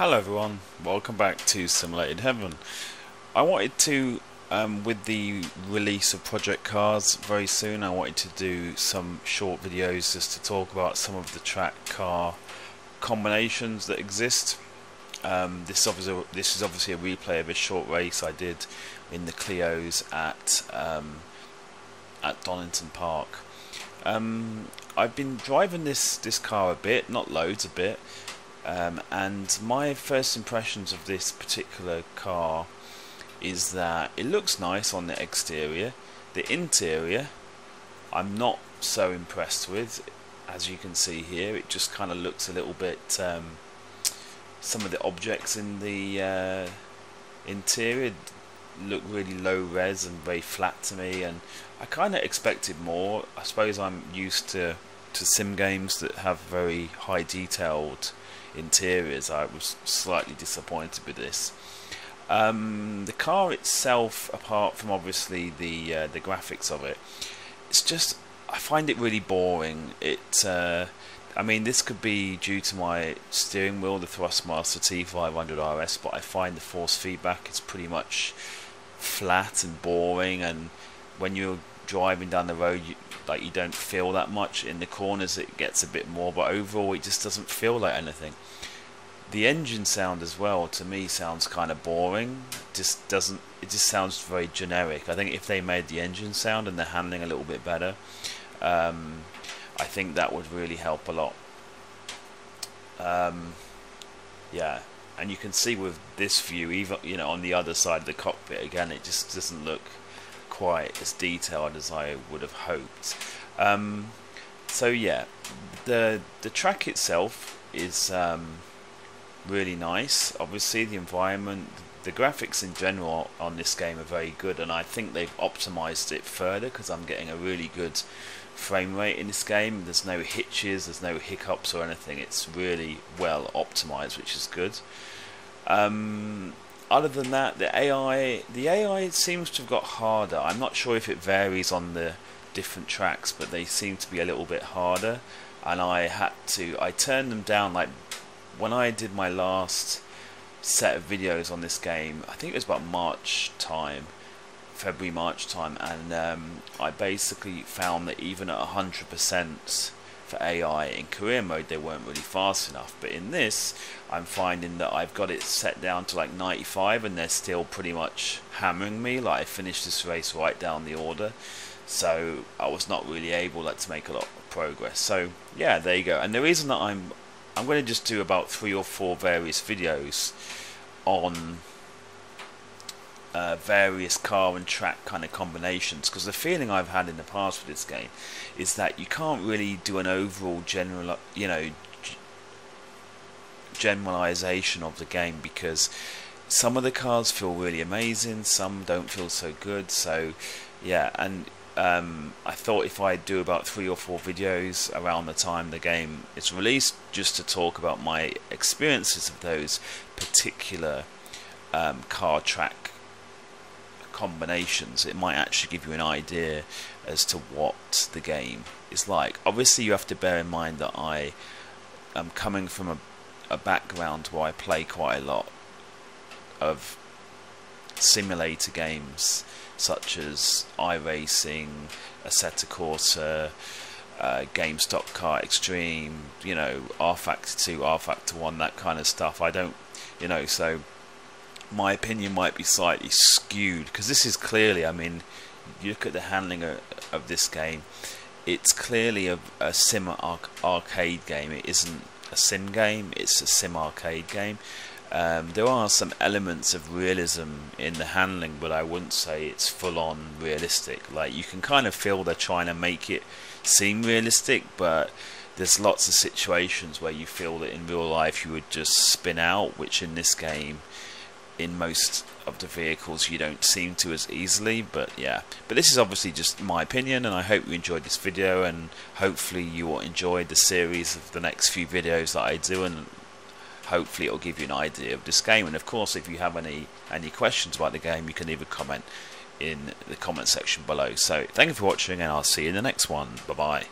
Hello everyone, welcome back to Simulated Heaven. I wanted to, with the release of Project Cars very soon, I wanted to do some short videos just to talk about some of the track car combinations that exist. This is obviously a replay of a short race I did in the Clios at Donington Park. I've been driving this car a bit, not loads, a bit. And my first impressions of this particular car is that it looks nice on the exterior. The interior I'm not so impressed with. As you can see here, it just kind of looks a little bit, some of the objects in the interior look really low res and very flat to me, and I kind of expected more. I suppose I'm used to sim games that have very high detailed interiors. I was slightly disappointed with this. The car itself, apart from obviously the graphics of it, it's just, I find it really boring. I mean, this could be due to my steering wheel, the Thrustmaster T500RS, but I find the force feedback is pretty much flat and boring, and when you're driving down the road, you don't feel that much. In the corners it gets a bit more, but overall it just doesn't feel like anything. The engine sound as well, to me, sounds kind of boring. It just sounds very generic. I think if they made the engine sound and the handling a little bit better, I think that would really help a lot. Yeah, and you can see with this view, even on the other side of the cockpit, again, it just doesn't look quite as detailed as I would have hoped. So yeah, the track itself is really nice. Obviously the environment, the graphics in general on this game are very good, and I think they've optimized it further because I'm getting a really good frame rate in this game. There's no hitches, there's no hiccups or anything. It's really well optimized, which is good. Other than that, the AI seems to have got harder. I'm not sure if it varies on the different tracks, but they seem to be a little bit harder, and I turned them down. Like when I did my last set of videos on this game, I think it was about February, March time, and I basically found that even at 100% for AI in career mode, they weren't really fast enough. But in this, I'm finding that I've got it set down to like 95, and they're still pretty much hammering me. Like, I finished this race right down the order, so I was not really able to make a lot of progress. So yeah, there you go. And the reason that I'm going to just do about 3 or 4 various videos on various car and track kind of combinations, because the feeling I've had in the past with this game is that you can't really do an overall generalization of the game, because some of the cars feel really amazing, some don't feel so good. So yeah, and I thought if I do about 3 or 4 videos around the time the game is released, just to talk about my experiences of those particular car track combinations, it might actually give you an idea as to what the game is like. Obviously you have to bear in mind that I am coming from a background where I play quite a lot of simulator games such as iRacing, Assetto Corsa, GameStop Car Extreme, R Factor 2, R Factor 1, that kind of stuff. I don't, so my opinion might be slightly skewed, because this is clearly, I mean, you look at the handling of this game, it's clearly a sim arcade game. It isn't a sim game, it's a sim arcade game. There are some elements of realism in the handling, but I wouldn't say it's full on realistic. Like, you can kind of feel they're trying to make it seem realistic, but there's lots of situations where you feel that in real life you would just spin out, which in this game, in most of the vehicles, you don't seem to as easily. But yeah, but this is obviously just my opinion, and I hope you enjoyed this video, and hopefully you will enjoy the series of the next few videos that I do, and hopefully it'll give you an idea of this game. And of course, if you have any questions about the game, you can leave a comment in the comment section below. So thank you for watching, and I'll see you in the next one. Bye bye.